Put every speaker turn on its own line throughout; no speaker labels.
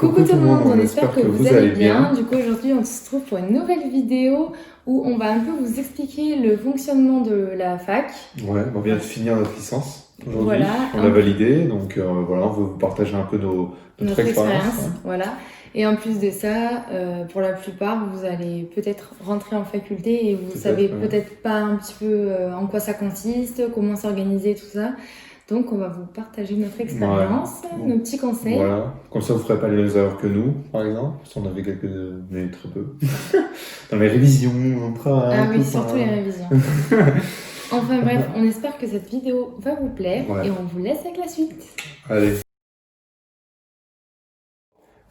Coucou tout le monde, on espère que vous allez bien. Du coup aujourd'hui on se trouve pour une nouvelle vidéo où on va un peu vous expliquer le fonctionnement de la fac.
Ouais, on vient de finir notre licence aujourd'hui,
Voilà,
on l'a validé, donc voilà, on veut vous partager un peu notre expérience. Ouais.
Voilà. Et en plus de ça, pour la plupart, vous allez peut-être rentrer en faculté et vous savez peut-être pas un petit peu en quoi ça consiste, comment s'organiser, tout ça. Donc on va vous partager notre expérience, nos petits conseils.
Voilà, comme ça vous ne ferez pas les mêmes erreurs que nous, par exemple, si on avait mais très peu. Dans les révisions, on travaille.
Ah oui, surtout les révisions. Enfin bref, on espère que cette vidéo va vous plaire et on vous laisse avec la suite.
Allez.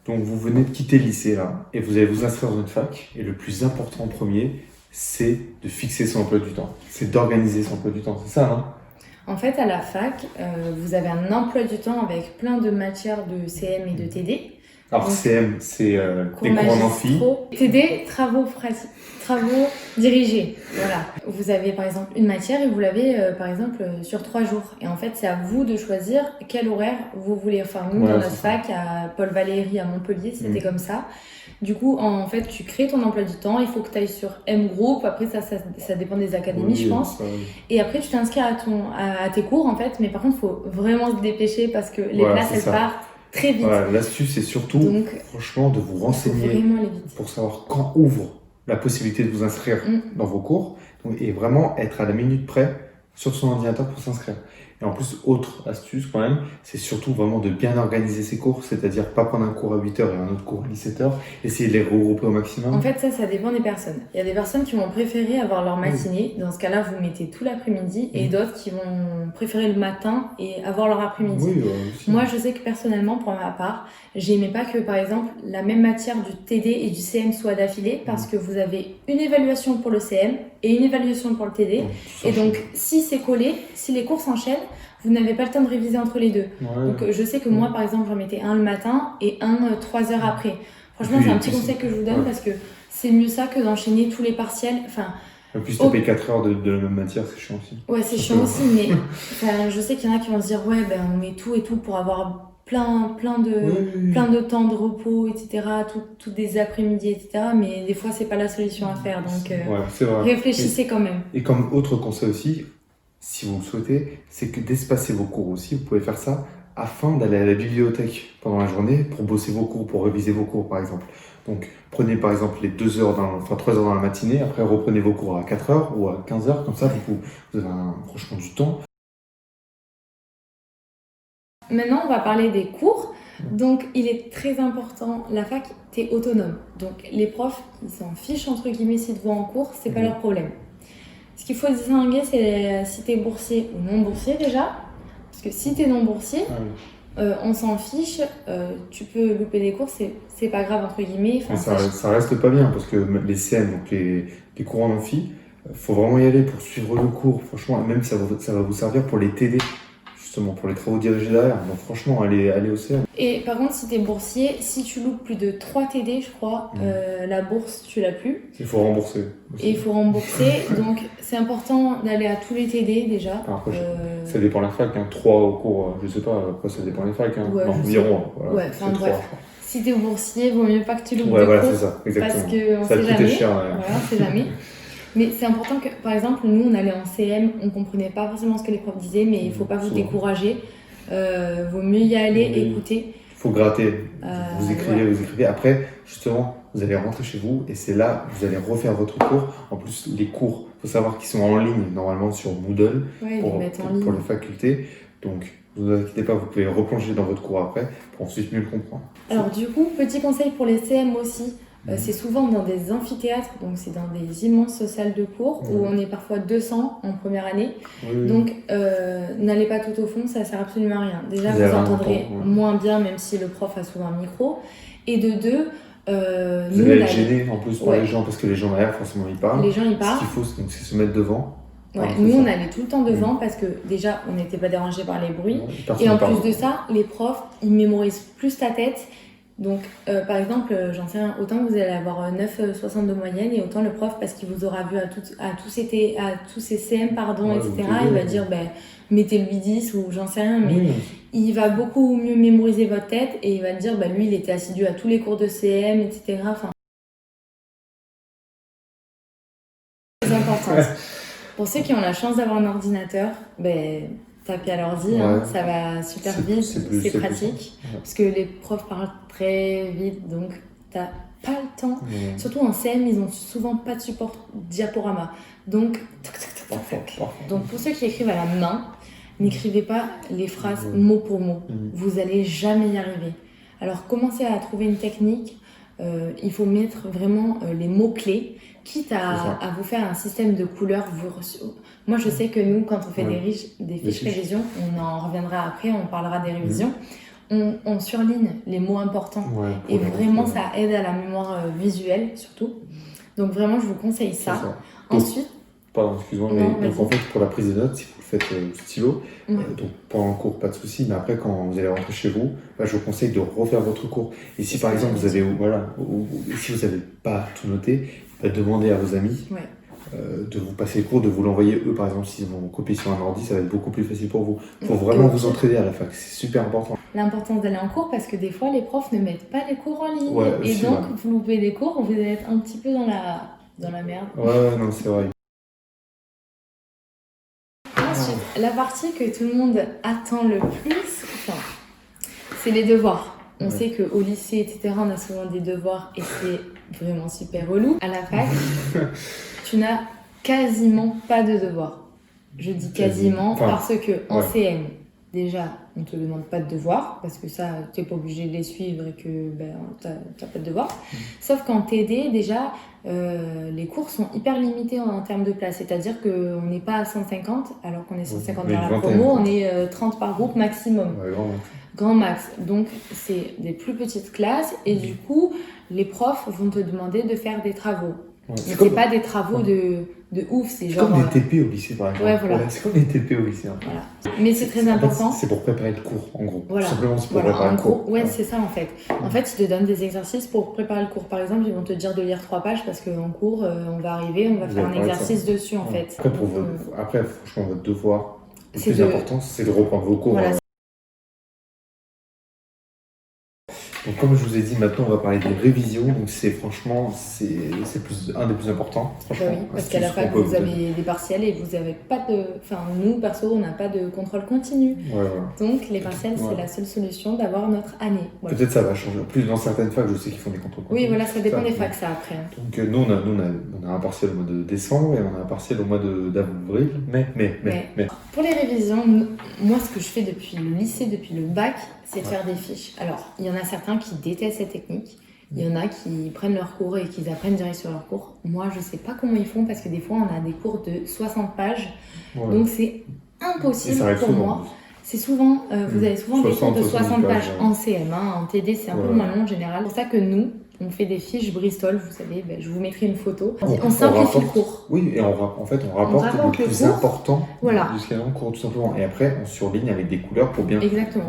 Donc vous venez de quitter le lycée là, et vous allez vous inscrire dans une fac, et le plus important en premier, c'est de fixer son emploi du temps. C'est d'organiser son emploi du temps, c'est ça, hein?
En fait, à la fac, vous avez un emploi du temps avec plein de matières de CM et de TD.
Alors donc, CM, c'est des cours en amphi.
TD, travaux dirigés. Voilà. Vous avez par exemple une matière et vous l'avez par exemple sur 3 jours. Et en fait, c'est à vous de choisir quel horaire vous voulez. Enfin, nous, dans notre fac, à Paul Valéry à Montpellier, c'était comme ça. Du coup, en fait, tu crées ton emploi du temps, il faut que tu ailles sur M Group, après ça dépend des académies, je pense. Et après, tu t'inscris à tes cours, en fait, mais par contre, il faut vraiment se dépêcher parce que les places, elles partent très vite.
Voilà, l'astuce, c'est surtout, franchement, de vous renseigner pour savoir quand ouvre la possibilité de vous inscrire dans vos cours, et vraiment être à la minute près sur son ordinateur pour s'inscrire. Et en plus, autre astuce quand même, c'est surtout vraiment de bien organiser ses cours, c'est-à-dire pas prendre un cours à 8h et un autre cours à 17h, essayer de les regrouper au maximum.
En fait, ça dépend des personnes. Il y a des personnes qui vont préférer avoir leur matinée, dans ce cas-là, vous mettez tout l'après-midi, et d'autres qui vont préférer le matin et avoir leur après-midi. Moi, je sais que personnellement, pour ma part, j'aimais pas que, par exemple, la même matière du TD et du CM soit d'affilée, parce que vous avez une évaluation pour le CM et une évaluation pour le TD. Et donc, si c'est collé, si les cours s'enchaînent, vous n'avez pas le temps de réviser entre les deux. Donc, je sais que moi, par exemple, j'en mettais un le matin et un 3 heures après. Franchement, c'est un petit conseil que je vous donne parce que c'est mieux ça que d'enchaîner tous les partiels. Enfin,
en plus, taper 4 heures de la même matière, c'est chiant aussi.
Ouais, c'est chiant aussi, mais je sais qu'il y en a qui vont se dire ouais, ben on met tout et tout pour avoir plein de temps de repos, etc. Tout des après-midi, etc. Mais des fois, c'est pas la solution à faire. Donc, réfléchissez quand même.
Et comme autre conseil aussi, si vous le souhaitez, c'est que d'espacer vos cours aussi. Vous pouvez faire ça afin d'aller à la bibliothèque pendant la journée pour bosser vos cours, pour réviser vos cours, par exemple. Donc, prenez par exemple les 3 heures dans la matinée, après reprenez vos cours à 4 heures ou à 15 heures, comme ça, vous avez franchement du temps.
Maintenant, on va parler des cours. Donc, il est très important, la fac, t'es autonome. Donc, les profs, ils s'en fichent, entre guillemets, s'ils te voient en cours, c'est pas leur problème. Ce qu'il faut distinguer, c'est si t'es boursier ou non boursier déjà. Parce que si t'es non boursier, on s'en fiche, tu peux louper des cours, c'est pas grave, entre guillemets.
Ça reste pas bien, parce que les CM, donc les cours en amphi, faut vraiment y aller pour suivre le cours. Franchement, même ça va vous servir pour les TD. Justement, pour les travaux dirigés derrière. Donc franchement, allez au CM.
Et par contre, si tu es boursier, si tu loupes plus de 3 TD, je crois, la bourse, tu l'as plus.
Il faut rembourser.
Et il faut rembourser. Donc c'est important d'aller à tous les TD déjà.
Après, ça dépend de la fac. 3 au cours, je sais pas, après ça dépend des facs. Environ.
Ouais, enfin bref. Si tu es boursier, vaut mieux pas que tu loupes
de
cours.
C'est ça, exactement.
Parce qu'on sait jamais.
Cher,
voilà, on sait jamais. Mais c'est important que, par exemple, nous, on allait en CM, on comprenait pas forcément ce que les profs disaient, mais il faut pas vous décourager. Vaut mieux y aller, écouter.
Il faut gratter. Vous écrivez. Après, justement, vous allez rentrer chez vous et c'est là que vous allez refaire votre cours. En plus, les cours, il faut savoir qu'ils sont en ligne, normalement sur Moodle, pour les facultés. Donc, ne vous inquiétez pas, vous pouvez replonger dans votre cours après pour ensuite mieux le comprendre. Alors,
du coup, petit conseil pour les CM aussi. C'est souvent dans des amphithéâtres, donc c'est dans des immenses salles de cours où on est parfois 200 en première année. Donc n'allez pas tout au fond, ça sert absolument à rien. Déjà, vous entendrez moins bien, même si le prof a souvent un micro. Et de deux,
vous allez être gêné en plus par les gens, parce que les gens derrière, forcément, ils parlent.
Les gens, ils parlent.
Ce qu'il faut, c'est se mettre devant.
Nous, on allait tout le temps devant parce que déjà, on n'était pas dérangé par les bruits. Et en plus de ça, les profs, ils mémorisent plus ta tête. Donc, par exemple, j'en sais rien, autant vous allez avoir 9,60 de moyenne et autant le prof, parce qu'il vous aura vu à tous ces CM, pardon,
Ouais,
etc., il va dire, mettez le 8-10 ou j'en sais rien, mais il va beaucoup mieux mémoriser votre tête et il va dire, lui, il était assidu à tous les cours de CM, etc. Enfin, c'est important. Pour ceux qui ont la chance d'avoir un ordinateur, tapez à l'ordi, ça va super vite, c'est pratique. Parce que les profs parlent très vite, donc t'as pas le temps. Surtout en CM, ils ont souvent pas de support diaporama. Donc, donc pour ceux qui écrivent à la main, n'écrivez pas les phrases mot pour mot. Vous allez jamais y arriver. Alors commencez à trouver une technique. Il faut mettre vraiment les mots-clés, quitte à vous faire un système de couleurs. Moi, je sais que nous, quand on fait des fiches révision, on en reviendra après, on parlera des révisions, on surligne les mots importants. Et vraiment, ça aide à la mémoire visuelle, surtout. Donc vraiment, je vous conseille ça. Ensuite...
Pardon, excuse-moi, mais donc en fait, pour la prise de notes, si vous le faites stylo, donc pendant le cours, pas de souci, mais après, quand vous allez rentrer chez vous, je vous conseille de refaire votre cours. Et si par exemple, vous avez, si vous n'avez pas tout noté, demandez à vos amis de vous passer le cours, de vous l'envoyer eux, par exemple, s'ils vont copier sur un ordi, ça va être beaucoup plus facile pour vous. Il faut vraiment vous entraider à la fac, c'est super important.
L'importance d'aller en cours, parce que des fois, les profs ne mettent pas les cours en ligne. Et donc, vous loupez des cours, vous allez être un petit peu dans la merde.
Ouais, non, c'est vrai.
Ensuite, la partie que tout le monde attend le plus, c'est les devoirs. On sait qu'au lycée, etc., on a souvent des devoirs et c'est vraiment super relou. À la fac, tu n'as quasiment pas de devoirs. Je dis quasiment parce que en CM, déjà, on ne te demande pas de devoirs parce que ça, tu n'es pas obligé de les suivre et que tu n'as pas de devoirs. Sauf qu'en TD, déjà, les cours sont hyper limités en termes de place. C'est-à-dire qu'on n'est pas à 150 alors qu'on est 150 dans la promo, on est 30 par groupe maximum. Grand max. Donc, c'est des plus petites classes et du coup, les profs vont te demander de faire des travaux. Mais c'est pas des travaux de ouf, c'est genre...
comme des TP au lycée, par exemple. C'est comme des TP au lycée.
Mais c'est très important.
C'est pour préparer le cours, en gros. Simplement, c'est pour préparer le cours.
C'est ça, en fait. En fait, ils te donnent des exercices pour préparer le cours. Par exemple, ils vont te dire de lire 3 pages parce qu'en cours, on va arriver, on va faire un exercice dessus, en fait.
Après, franchement, votre devoir, le plus important, c'est de reprendre vos cours. Donc, comme je vous ai dit, maintenant on va parler des révisions. Donc franchement, c'est un des plus importants.
Oui, parce qu'à la fac vous avez des partiels et vous n'avez pas de... Enfin, nous, perso, on n'a pas de contrôle continu. Donc les partiels, c'est la seule solution d'avoir notre année.
Peut-être ça va changer. En plus, dans certaines facs, je sais qu'ils font des contrôles continus.
Oui, voilà, ça dépend des facs, ça, après.
Donc nous, on a un partiel au mois de décembre et on a un partiel au mois d'avril. Mais...
Pour les révisions, moi, ce que je fais depuis le lycée, depuis le bac, c'est de faire des fiches. Alors, il y en a certains qui détestent cette technique. Il y en a qui prennent leur cours et qui apprennent direct sur leur cours. Moi, je sais pas comment ils font parce que des fois, on a des cours de 60 pages. Donc, c'est impossible pour moi. C'est souvent, vous avez souvent des cours de 60 pages en CM. En TD, c'est un peu moins long en général. C'est pour ça que nous, on fait des fiches Bristol, vous savez, je vous mettrai une photo. On simplifie le cours.
Oui, et on rapporte le plus important jusqu'à le cours, tout simplement. Et après, on surligne avec des couleurs pour bien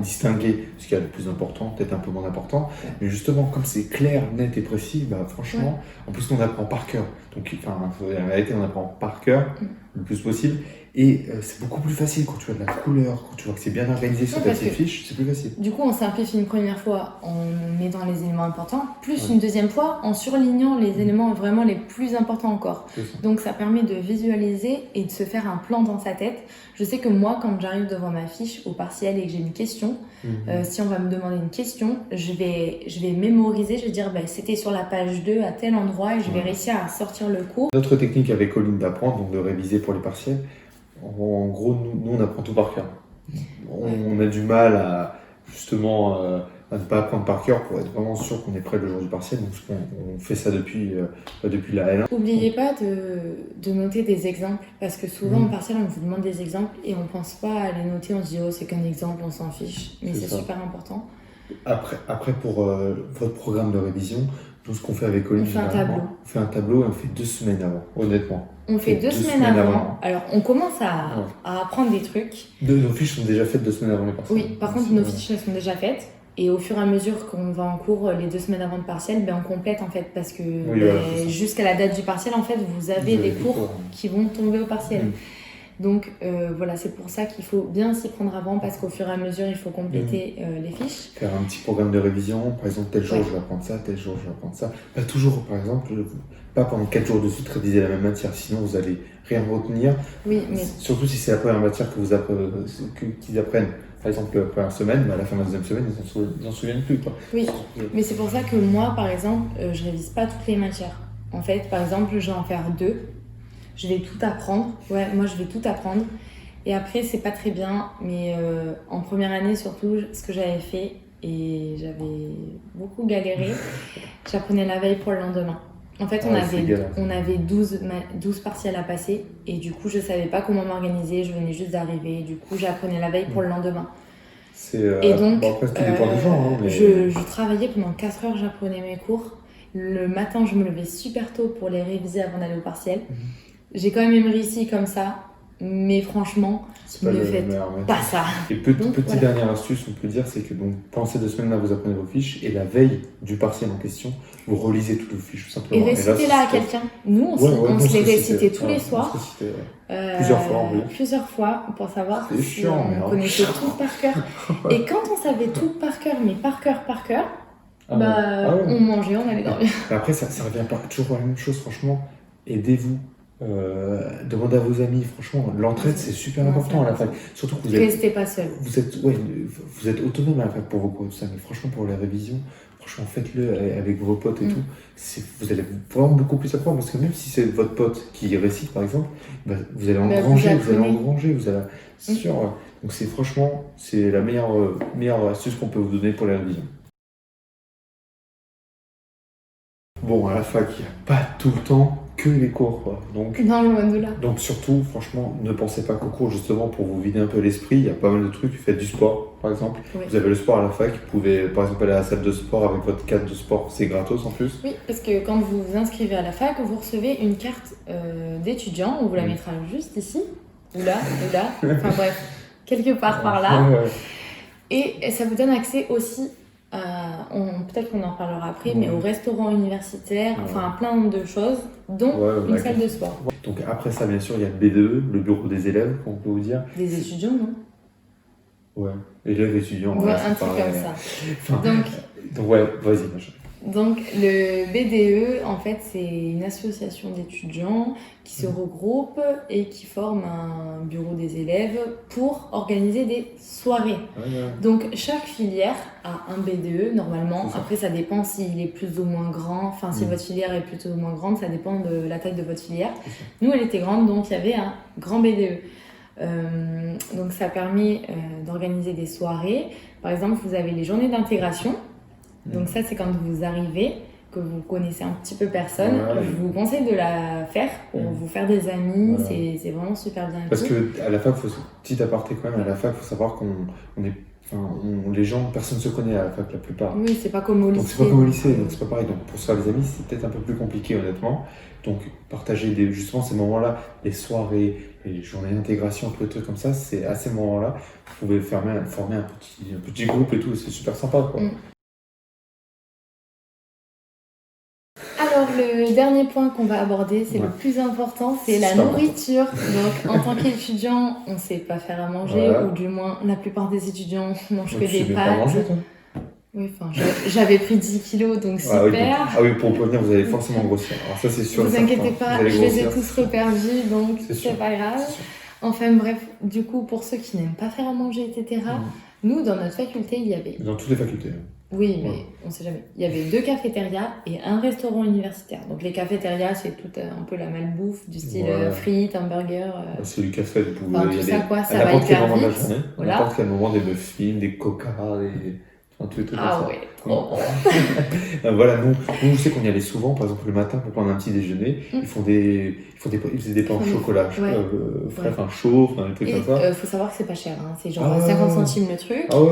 distinguer ce qu'il y a de plus important, peut-être un peu moins important. Mais justement, comme c'est clair, net et précis, franchement, en plus, on apprend par cœur. Donc, en réalité, on apprend par cœur le plus possible. Et c'est beaucoup plus facile quand tu as de la couleur, quand tu vois que c'est bien organisé sur ta petite fiche, c'est plus facile.
Du coup, on simplifie une première fois en mettant les éléments importants, plus une deuxième fois en surlignant les éléments vraiment les plus importants encore. Donc ça permet de visualiser et de se faire un plan dans sa tête. Je sais que moi, quand j'arrive devant ma fiche au partiel et que j'ai une question, si on va me demander une question, je vais mémoriser, je vais dire c'était sur la page 2 à tel endroit et je vais réussir à sortir le cours.
Notre technique avec Colline d'apprendre, donc de réviser pour les partiels, en gros, nous on apprend tout par cœur. On a du mal à justement à ne pas apprendre par cœur pour être vraiment sûr qu'on est prêt le jour du partiel. Donc on fait ça depuis la L1.
N'oubliez pas de noter des exemples parce que souvent en partiel on vous demande des exemples et on pense pas à les noter, on se dit oh c'est qu'un exemple, on s'en fiche. Mais c'est super important.
Après pour votre programme de révision, tout ce qu'on fait avec Colline,
on fait un tableau
et on fait 2 semaines avant, honnêtement.
On fait 2 semaines avant. Alors, on commence à apprendre des trucs.
Nos fiches sont déjà faites 2 semaines avant les partiels.
Oui, par contre, nos fiches elles sont déjà faites. Et au fur et à mesure qu'on va en cours, les 2 semaines avant le partiel, on complète en fait, parce que jusqu'à la date du partiel, en fait, vous avez des cours qui vont tomber au partiel. Donc voilà, c'est pour ça qu'il faut bien s'y prendre avant, parce qu'au fur et à mesure, il faut compléter les fiches.
Faire un petit programme de révision, par exemple, tel jour je vais apprendre ça, tel jour je vais apprendre ça. Pas toujours, par exemple, pas pendant 4 jours de suite réviser la même matière, sinon vous allez rien retenir.
Oui, mais...
Surtout si c'est la première matière qu'ils apprennent. Par exemple, la première semaine, à la fin de la deuxième semaine, ils n'en souviennent plus. Quoi.
Oui, mais c'est pour ça que moi, par exemple, je révise pas toutes les matières. En fait, par exemple, je vais en faire 2. Je vais tout apprendre. Ouais, moi, je vais tout apprendre. Et après, c'est pas très bien. Mais en première année, surtout, ce que j'avais fait, et j'avais beaucoup galéré, j'apprenais la veille pour le lendemain. En fait, on avait 12 partiels à passer. Et du coup, je savais pas comment m'organiser. Je venais juste d'arriver. Du coup, j'apprenais la veille pour le lendemain.
Et donc, après, ça dépend des gens. Mais...
je travaillais pendant 4 heures, j'apprenais mes cours. Le matin, je me levais super tôt pour les réviser avant d'aller au partiel. J'ai quand même réussi comme ça, mais franchement, ne faites pas ça.
Et petite dernière astuce, on peut dire, c'est que pendant ces 2 semaines-là, vous apprenez vos fiches, et la veille du partiel en question, vous relisez toutes vos fiches, tout simplement.
Et récitez-la à quelqu'un. Nous, on se les récitait tous les soirs.
Plusieurs fois, en plus.
Plusieurs fois, pour savoir si on connaissait tout par cœur. Et quand on savait tout par cœur, mais par cœur, on mangeait, on allait dormir.
Après, ça revient pas toujours à la même chose, franchement. Aidez-vous. Demandez à vos amis, franchement, l'entraide c'est super important à la fac. Surtout que
restez pas seul.
Vous êtes autonome à la fac pour vos cours, ça, mais franchement pour les révisions, franchement faites-le avec vos potes et tout. Vous allez vraiment beaucoup plus apprendre, parce que même si c'est votre pote qui récite par exemple, vous allez engranger, c'est sûr. Donc c'est la meilleure astuce qu'on peut vous donner pour les révisions. Bon, à la fac, il n'y a pas tout le temps que les cours, quoi. Donc, donc surtout, franchement, ne pensez pas qu'aux cours, justement, pour vous vider un peu l'esprit. Il y a pas mal de trucs. Faites du sport, par exemple. Vous avez le sport à la fac. Vous pouvez, par exemple, aller à la salle de sport avec votre carte de sport. C'est gratos, en plus.
Oui, parce que quand vous vous inscrivez à la fac, vous recevez une carte d'étudiant. On vous la mettra juste ici, ou là, enfin bref, quelque part par là. Et ça vous donne accès aussi peut-être qu'on en reparlera après, mais au restaurant universitaire, enfin plein de choses, dont une salle de sport.
Donc après ça, bien sûr, il y a le B2E, le bureau des élèves, on peut vous dire.
Des étudiants, non?
Ouais, élèves, étudiants.
Un truc comme ça.
Donc ouais, vas-y.
Donc le BDE, en fait, c'est une association d'étudiants qui se regroupent et qui forment un bureau des élèves pour organiser des soirées. Donc chaque filière a un BDE normalement. Après, ça dépend s'il est plus ou moins grand. Enfin, si votre filière est plus ou moins grande, ça dépend de la taille de votre filière. Nous, elle était grande, donc il y avait un grand BDE. Donc ça permet d'organiser des soirées. Par exemple, vous avez les journées d'intégration. Donc ça, c'est quand vous arrivez, que vous connaissez un petit peu personne. Je vous conseille de la faire pour vous faire des amis. C'est vraiment super bien.
Parce qu'à la fac, petit aparté quand même, à la fac, il faut savoir les gens, personne ne se connaît à la fac la plupart.
Oui, c'est pas comme au lycée.
Donc c'est pas comme au lycée, donc c'est pas pareil. Donc pour se faire des amis, c'est peut-être un peu plus compliqué honnêtement. Donc partager justement ces moments-là, les soirées, les journées d'intégration, tous les trucs comme ça, c'est à ces moments-là, vous pouvez former un petit groupe et tout, c'est super sympa quoi.
Alors, le dernier point qu'on va aborder, c'est le plus important, c'est la nourriture. Donc, en tant qu'étudiant, on ne sait pas faire à manger, ou du moins, la plupart des étudiants mangent que des pâtes. Oui, enfin, j'avais pris 10 kilos, donc super.
Pour venir, vous allez forcément grossir. Alors ça, c'est sûr.
Ne vous inquiétez pas, je les ai tous reperdus, donc c'est pas grave. Enfin bref, du coup, pour ceux qui n'aiment pas faire à manger, etc., nous, dans notre faculté, il y avait...
Dans toutes les facultés.
Oui, mais on ne sait jamais. Il y avait 2 cafétérias et un restaurant universitaire. Donc les cafétérias, c'est tout un peu la malbouffe, du style frites, hamburgers.
C'est du café, vous pouvez
y aller ça va hyper vite.
À n'importe quel moment, des muffins, des coca, tous les trucs comme ça.
Trop bon.
Voilà, nous, je sais qu'on y allait souvent, par exemple le matin pour prendre un petit déjeuner, ils faisaient des pains au chocolat frais, chaud, des trucs comme ça.
Il faut savoir que c'est pas cher, hein. C'est genre 50 centimes le truc.
En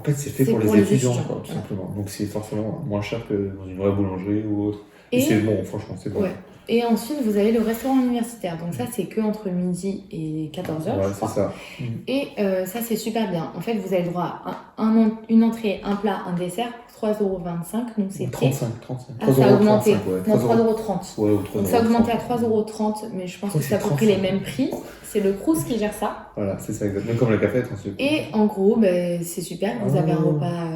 fait, c'est fait pour les étudiants, quoi, tout simplement. Donc c'est forcément moins cher que dans une vraie boulangerie ou autre. Et c'est bon, franchement, c'est bon.
Et ensuite, vous avez le restaurant universitaire. Donc ça, c'est que entre midi et 14h, je crois.
Ça.
Et ça, c'est super bien. En fait, vous avez le droit à une entrée, un plat, un dessert pour 3,25 €. Donc c'est
35.
Ah, ça a augmenté. Non,
3,30 €. Ouais,
donc ça a augmenté à 3,30 €, mais je pense que c'est à peu près les mêmes prix. C'est le Crous qui gère ça.
Voilà, c'est ça, exactement. Comme la cafette ensuite.
Et en gros, c'est super. Vous avez un repas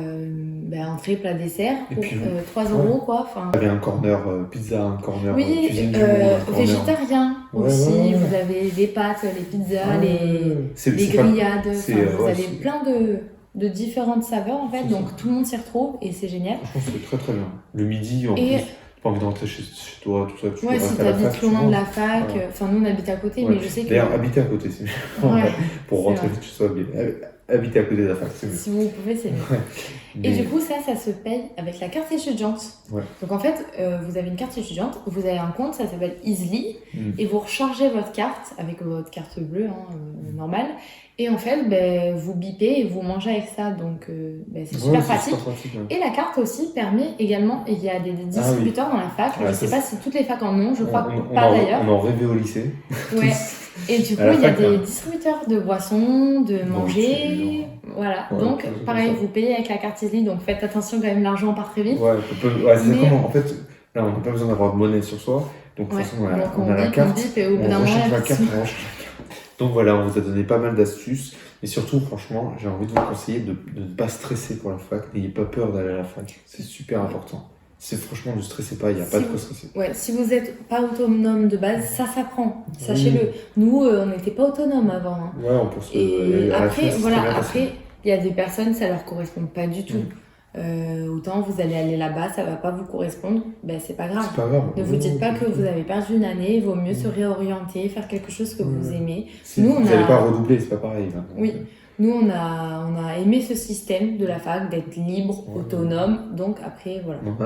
entrée, plat, dessert pour 3 € quoi. Enfin,
vous avez un corner pizza, un corner cuisine du
végétarien aussi. Vous avez les pâtes, les pizzas, les grillades. Vous avez plein de différentes saveurs en fait. Donc tout le monde s'y retrouve et c'est génial.
Franchement, c'est très très bien. Le midi en plus. Pas envie d'entrer chez toi, tout ça.
Ouais, si t'habites loin de la fac, enfin nous on habite à côté, mais je sais que.
D'ailleurs, habiter à côté, c'est mieux. Pour rentrer vite chez soi, habiter à côté de la fac, c'est mieux.
Si vous pouvez, c'est mieux. Et du coup, ça se paye avec la carte étudiante. Donc en fait, vous avez une carte étudiante, vous avez un compte, ça s'appelle Easly, et vous rechargez votre carte avec votre carte bleue, normale. Et en fait, vous bipez et vous mangez avec ça, donc c'est super pratique. Et la carte aussi permet également, il y a des distributeurs dans la fac, je ne sais pas si toutes les facs en ont, je crois pas d'ailleurs.
On en rêvait au lycée.
Ouais. Et du coup, il y a des distributeurs de boissons, de manger, voilà. Donc pareil, vous payez avec la carte Easly, donc faites attention quand même, l'argent part très vite.
C'est comment en fait, là on n'a pas besoin d'avoir de monnaie sur soi, donc de toute façon on a la carte, on recharge la carte. Donc voilà, on vous a donné pas mal d'astuces. Et surtout, franchement, j'ai envie de vous conseiller de ne pas stresser pour la fac. N'ayez pas peur d'aller à la fac. C'est super important. Franchement, ne stressez pas, il n'y a pas de quoi stresser.
Ouais, si vous n'êtes pas autonome de base, ça s'apprend. Sachez-le. Nous, on n'était pas autonomes avant. Hein.
Ouais, on pense que.
Et après, il y a des personnes, ça ne leur correspond pas du tout. Autant vous allez aller là-bas, ça va pas vous correspondre, c'est pas grave. Ne vous dites pas que vous avez perdu une année, il vaut mieux se réorienter, faire quelque chose que vous aimez.
Vous n'allez pas redoubler, c'est pas pareil.
Oui, nous on a aimé ce système de la fac, d'être libre, autonome, donc après voilà.
Non,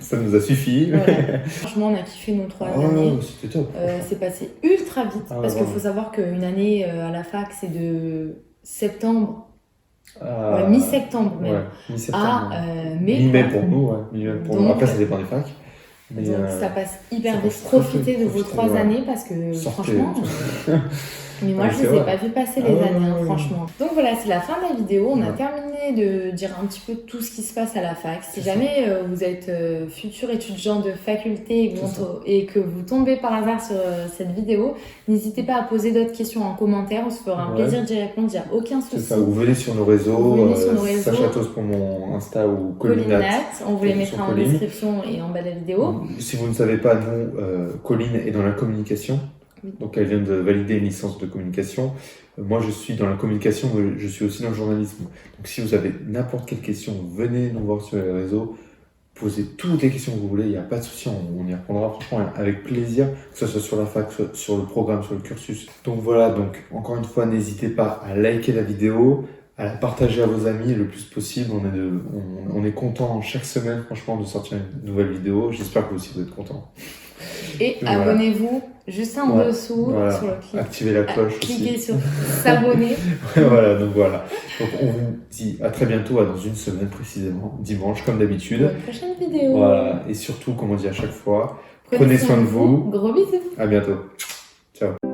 ça nous a suffi.
Voilà. Franchement, on a kiffé nos 3 années.
C'était top.
C'est passé ultra vite, parce qu'il faut savoir qu'une année à la fac, c'est de septembre. Mi-septembre même.
Mi-mai pour nous, mi-mai pour nous. Après, ça dépend des facs.
Donc ça passe hyper vite. Profitez de vos 3 années parce que franchement. Mais moi, je ne les ai pas vu passer les années, franchement. Donc voilà, c'est la fin de la vidéo. On a terminé de dire un petit peu tout ce qui se passe à la fac. Si jamais vous êtes futur étudiant de faculté et que vous tombez par hasard sur cette vidéo, n'hésitez pas à poser d'autres questions en commentaire. On se fera un plaisir d'y répondre, il n'y a aucun souci.
C'est ça, vous venez sur nos réseaux, Sacha Tos pour mon Insta ou Colinat.
On vous les mettra en description et en bas de la vidéo.
Si vous ne savez pas, nous, Colline est dans la communication. Donc elle vient de valider une licence de communication. Moi je suis dans la communication, mais je suis aussi dans le journalisme. Donc si vous avez n'importe quelle question, venez nous voir sur les réseaux, posez toutes les questions que vous voulez, il n'y a pas de souci, on y répondra franchement avec plaisir, que ce soit sur la fac, sur le programme, sur le cursus. Donc voilà, donc encore une fois, n'hésitez pas à liker la vidéo, à la partager à vos amis le plus possible. On est content chaque semaine franchement de sortir une nouvelle vidéo. J'espère que vous aussi vous êtes contents.
Et abonnez-vous juste en dessous sur le clic.
Activez la cloche.
Cliquez sur s'abonner.
Donc on vous dit à très bientôt, dans une semaine précisément, dimanche comme d'habitude.
Pour une prochaine vidéo.
Voilà. Et surtout, comme on dit à chaque fois, prenez soin de vous.
Gros bisous.
À bientôt. Ciao.